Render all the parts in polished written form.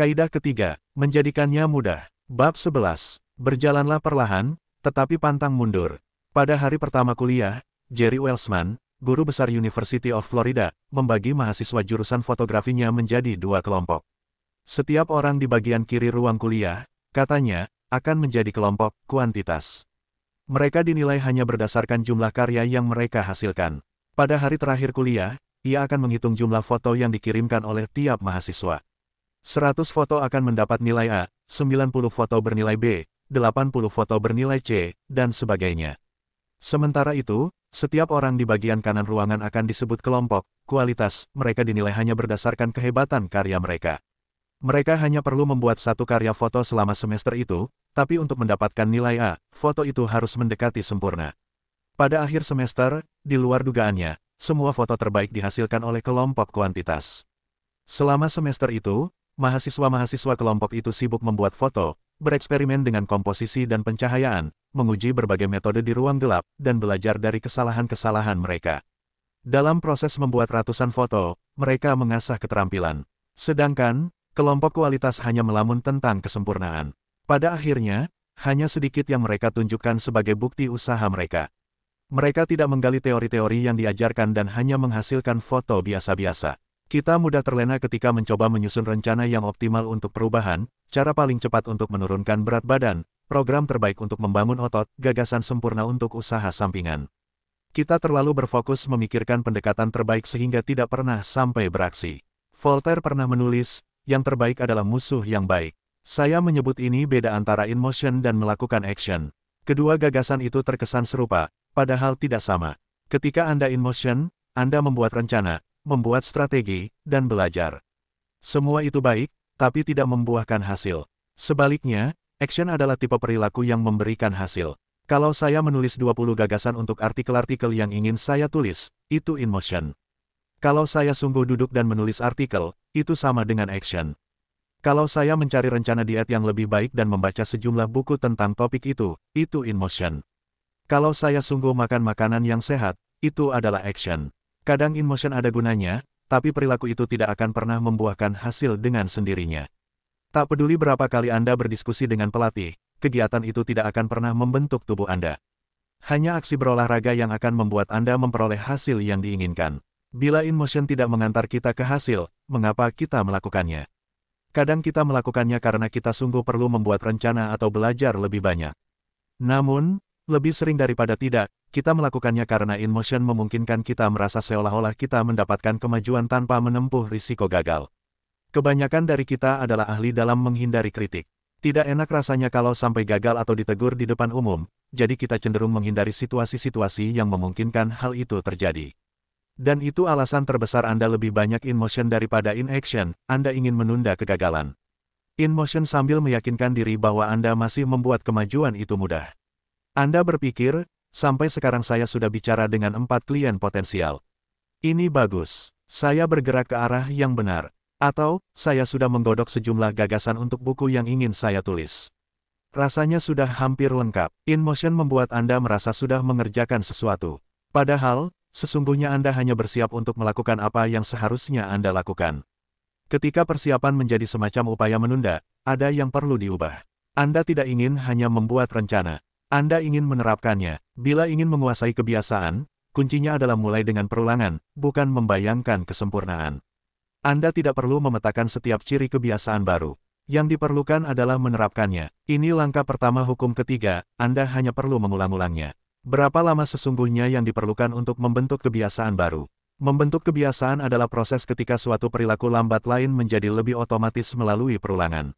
Kaidah ketiga, menjadikannya mudah. Bab 11. Berjalanlah perlahan, tetapi pantang mundur. Pada hari pertama kuliah, Jerry Welsman, guru besar University of Florida, membagi mahasiswa jurusan fotografinya menjadi dua kelompok. Setiap orang di bagian kiri ruang kuliah, katanya, akan menjadi kelompok kuantitas. Mereka dinilai hanya berdasarkan jumlah karya yang mereka hasilkan. Pada hari terakhir kuliah, ia akan menghitung jumlah foto yang dikirimkan oleh tiap mahasiswa. 100 foto akan mendapat nilai A, 90 foto bernilai B, 80 foto bernilai C, dan sebagainya. Sementara itu, setiap orang di bagian kanan ruangan akan disebut kelompok kualitas, mereka dinilai hanya berdasarkan kehebatan karya mereka. Mereka hanya perlu membuat satu karya foto selama semester itu, tapi untuk mendapatkan nilai A, foto itu harus mendekati sempurna. Pada akhir semester, di luar dugaannya, semua foto terbaik dihasilkan oleh kelompok kuantitas. Selama semester itu, mahasiswa-mahasiswa kelompok itu sibuk membuat foto, bereksperimen dengan komposisi dan pencahayaan, menguji berbagai metode di ruang gelap, dan belajar dari kesalahan-kesalahan mereka. Dalam proses membuat ratusan foto, mereka mengasah keterampilan. Sedangkan, kelompok kualitas hanya melamun tentang kesempurnaan. Pada akhirnya, hanya sedikit yang mereka tunjukkan sebagai bukti usaha mereka. Mereka tidak menggali teori-teori yang diajarkan dan hanya menghasilkan foto biasa-biasa. Kita mudah terlena ketika mencoba menyusun rencana yang optimal untuk perubahan, cara paling cepat untuk menurunkan berat badan, program terbaik untuk membangun otot, gagasan sempurna untuk usaha sampingan. Kita terlalu berfokus memikirkan pendekatan terbaik sehingga tidak pernah sampai beraksi. Voltaire pernah menulis, yang terbaik adalah musuh yang baik. Saya menyebut ini beda antara in motion dan melakukan action. Kedua gagasan itu terkesan serupa, padahal tidak sama. Ketika Anda in motion, Anda membuat rencana, membuat strategi, dan belajar. Semua itu baik, tapi tidak membuahkan hasil. Sebaliknya, action adalah tipe perilaku yang memberikan hasil. Kalau saya menulis 20 gagasan untuk artikel-artikel yang ingin saya tulis, itu in motion. Kalau saya sungguh duduk dan menulis artikel, itu sama dengan action. Kalau saya mencari rencana diet yang lebih baik dan membaca sejumlah buku tentang topik itu in motion. Kalau saya sungguh makan makanan yang sehat, itu adalah action. Kadang in motion ada gunanya, tapi perilaku itu tidak akan pernah membuahkan hasil dengan sendirinya. Tak peduli berapa kali Anda berdiskusi dengan pelatih, kegiatan itu tidak akan pernah membentuk tubuh Anda. Hanya aksi berolahraga yang akan membuat Anda memperoleh hasil yang diinginkan. Bila in motion tidak mengantar kita ke hasil, mengapa kita melakukannya? Kadang kita melakukannya karena kita sungguh perlu membuat rencana atau belajar lebih banyak. Namun, lebih sering daripada tidak, kita melakukannya karena in motion memungkinkan kita merasa seolah-olah kita mendapatkan kemajuan tanpa menempuh risiko gagal. Kebanyakan dari kita adalah ahli dalam menghindari kritik. Tidak enak rasanya kalau sampai gagal atau ditegur di depan umum, jadi kita cenderung menghindari situasi-situasi yang memungkinkan hal itu terjadi. Dan itu alasan terbesar Anda lebih banyak in motion daripada in action, Anda ingin menunda kegagalan. In motion sambil meyakinkan diri bahwa Anda masih membuat kemajuan itu mudah. Anda berpikir, sampai sekarang saya sudah bicara dengan 4 klien potensial. Ini bagus, saya bergerak ke arah yang benar. Atau, saya sudah menggodok sejumlah gagasan untuk buku yang ingin saya tulis. Rasanya sudah hampir lengkap. In motion membuat Anda merasa sudah mengerjakan sesuatu. Padahal, sesungguhnya Anda hanya bersiap untuk melakukan apa yang seharusnya Anda lakukan. Ketika persiapan menjadi semacam upaya menunda, ada yang perlu diubah. Anda tidak ingin hanya membuat rencana. Anda ingin menerapkannya. Bila ingin menguasai kebiasaan, kuncinya adalah mulai dengan perulangan, bukan membayangkan kesempurnaan. Anda tidak perlu memetakan setiap ciri kebiasaan baru. Yang diperlukan adalah menerapkannya. Ini langkah pertama hukum ketiga, Anda hanya perlu mengulang-ulangnya. Berapa lama sesungguhnya yang diperlukan untuk membentuk kebiasaan baru? Membentuk kebiasaan adalah proses ketika suatu perilaku lambat lain menjadi lebih otomatis melalui perulangan.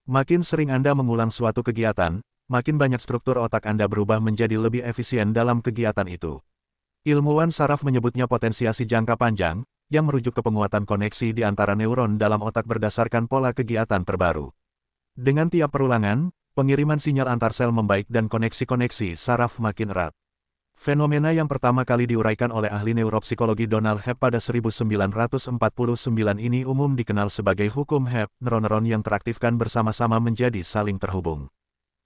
Makin sering Anda mengulang suatu kegiatan, makin banyak struktur otak Anda berubah menjadi lebih efisien dalam kegiatan itu. Ilmuwan saraf menyebutnya potensiasi jangka panjang, yang merujuk ke penguatan koneksi di antara neuron dalam otak berdasarkan pola kegiatan terbaru. Dengan tiap perulangan, pengiriman sinyal antar sel membaik dan koneksi-koneksi saraf makin erat. Fenomena yang pertama kali diuraikan oleh ahli neuropsikologi Donald Hebb pada 1949 ini umum dikenal sebagai hukum Hebb, neuron-neuron yang teraktifkan bersama-sama menjadi saling terhubung.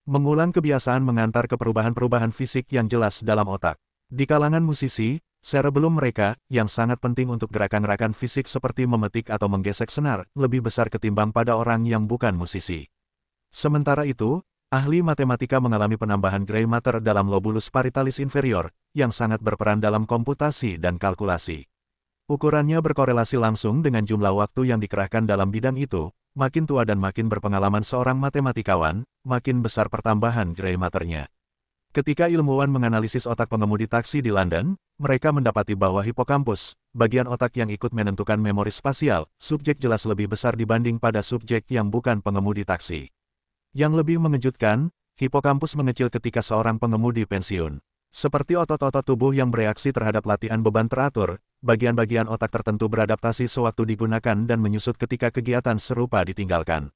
Mengulang kebiasaan mengantar ke perubahan-perubahan fisik yang jelas dalam otak. Di kalangan musisi, Cerebellum mereka, yang sangat penting untuk gerakan-gerakan fisik seperti memetik atau menggesek senar, lebih besar ketimbang pada orang yang bukan musisi. Sementara itu, ahli matematika mengalami penambahan gray matter dalam lobulus parietalis inferior, yang sangat berperan dalam komputasi dan kalkulasi. Ukurannya berkorelasi langsung dengan jumlah waktu yang dikerahkan dalam bidang itu. Makin tua dan makin berpengalaman seorang matematikawan, makin besar pertambahan gray matternya. Ketika ilmuwan menganalisis otak pengemudi taksi di London, mereka mendapati bahwa hipokampus, bagian otak yang ikut menentukan memori spasial, subjek jelas lebih besar dibanding pada subjek yang bukan pengemudi taksi. Yang lebih mengejutkan, hipokampus mengecil ketika seorang pengemudi pensiun. Seperti otot-otot tubuh yang bereaksi terhadap latihan beban teratur, bagian-bagian otak tertentu beradaptasi sewaktu digunakan dan menyusut ketika kegiatan serupa ditinggalkan.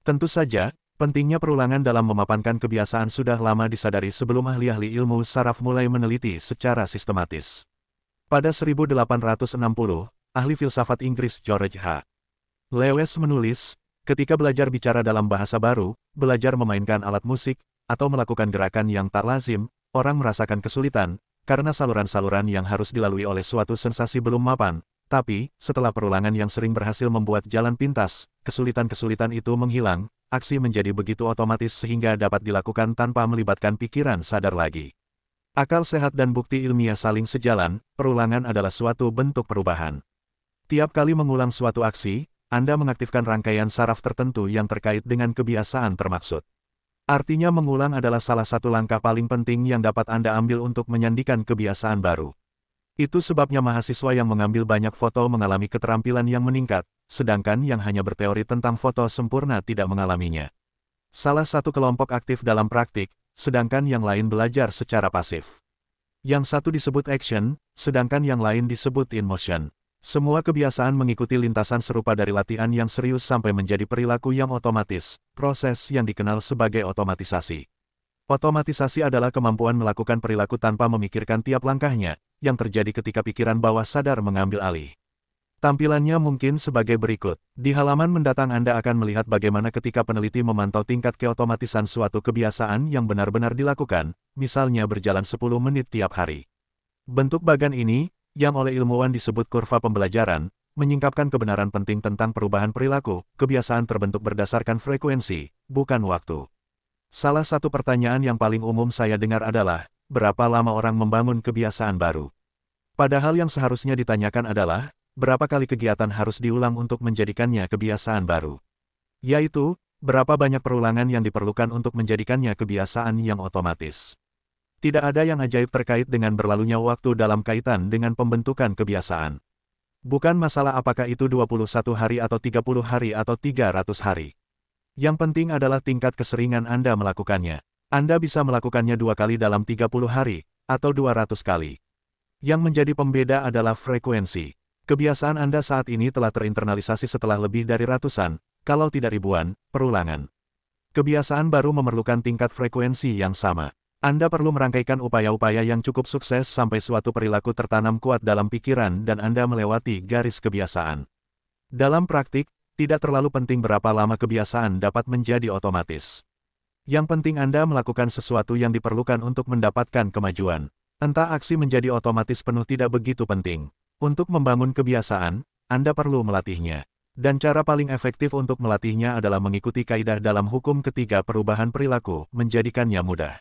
Tentu saja, pentingnya perulangan dalam memapankan kebiasaan sudah lama disadari sebelum ahli-ahli ilmu saraf mulai meneliti secara sistematis. Pada 1860, ahli filsafat Inggris George H. Lewes menulis, ketika belajar bicara dalam bahasa baru, belajar memainkan alat musik, atau melakukan gerakan yang tak lazim, orang merasakan kesulitan, karena saluran-saluran yang harus dilalui oleh suatu sensasi belum mapan. Tapi, setelah perulangan yang sering berhasil membuat jalan pintas, kesulitan-kesulitan itu menghilang, aksi menjadi begitu otomatis sehingga dapat dilakukan tanpa melibatkan pikiran sadar lagi. Akal sehat dan bukti ilmiah saling sejalan, perulangan adalah suatu bentuk perubahan. Tiap kali mengulang suatu aksi, Anda mengaktifkan rangkaian saraf tertentu yang terkait dengan kebiasaan termaksud. Artinya mengulang adalah salah satu langkah paling penting yang dapat Anda ambil untuk menyandikan kebiasaan baru. Itu sebabnya mahasiswa yang mengambil banyak foto mengalami keterampilan yang meningkat, sedangkan yang hanya berteori tentang foto sempurna tidak mengalaminya. Salah satu kelompok aktif dalam praktik, sedangkan yang lain belajar secara pasif. Yang satu disebut action, sedangkan yang lain disebut in motion. Semua kebiasaan mengikuti lintasan serupa dari latihan yang serius sampai menjadi perilaku yang otomatis, proses yang dikenal sebagai otomatisasi. Otomatisasi adalah kemampuan melakukan perilaku tanpa memikirkan tiap langkahnya, yang terjadi ketika pikiran bawah sadar mengambil alih. Tampilannya mungkin sebagai berikut. Di halaman mendatang Anda akan melihat bagaimana ketika peneliti memantau tingkat keotomatisan suatu kebiasaan yang benar-benar dilakukan, misalnya berjalan 10 menit tiap hari. Bentuk bagan ini, yang oleh ilmuwan disebut kurva pembelajaran, menyingkapkan kebenaran penting tentang perubahan perilaku. Kebiasaan terbentuk berdasarkan frekuensi, bukan waktu. Salah satu pertanyaan yang paling umum saya dengar adalah, berapa lama orang membangun kebiasaan baru? Padahal yang seharusnya ditanyakan adalah, berapa kali kegiatan harus diulang untuk menjadikannya kebiasaan baru? Yaitu, berapa banyak perulangan yang diperlukan untuk menjadikannya kebiasaan yang otomatis. Tidak ada yang ajaib terkait dengan berlalunya waktu dalam kaitan dengan pembentukan kebiasaan. Bukan masalah apakah itu 21 hari atau 30 hari atau 300 hari. Yang penting adalah tingkat keseringan Anda melakukannya. Anda bisa melakukannya 2 kali dalam 30 hari, atau 200 kali. Yang menjadi pembeda adalah frekuensi. Kebiasaan Anda saat ini telah terinternalisasi setelah lebih dari ratusan, kalau tidak ribuan, perulangan. Kebiasaan baru memerlukan tingkat frekuensi yang sama. Anda perlu merangkaikan upaya-upaya yang cukup sukses sampai suatu perilaku tertanam kuat dalam pikiran dan Anda melewati garis kebiasaan. Dalam praktik, tidak terlalu penting berapa lama kebiasaan dapat menjadi otomatis. Yang penting Anda melakukan sesuatu yang diperlukan untuk mendapatkan kemajuan. Entah aksi menjadi otomatis penuh tidak begitu penting. Untuk membangun kebiasaan, Anda perlu melatihnya. Dan cara paling efektif untuk melatihnya adalah mengikuti kaidah dalam hukum ketiga perubahan perilaku, menjadikannya mudah.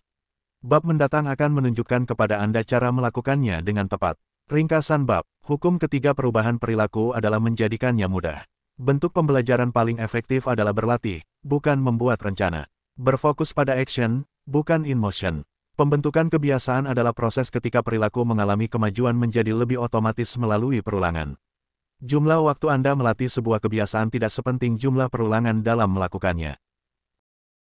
Bab mendatang akan menunjukkan kepada Anda cara melakukannya dengan tepat. Ringkasan bab, hukum ketiga perubahan perilaku adalah menjadikannya mudah. Bentuk pembelajaran paling efektif adalah berlatih, bukan membuat rencana. Berfokus pada action, bukan in motion. Pembentukan kebiasaan adalah proses ketika perilaku mengalami kemajuan menjadi lebih otomatis melalui perulangan. Jumlah waktu Anda melatih sebuah kebiasaan tidak sepenting jumlah perulangan dalam melakukannya.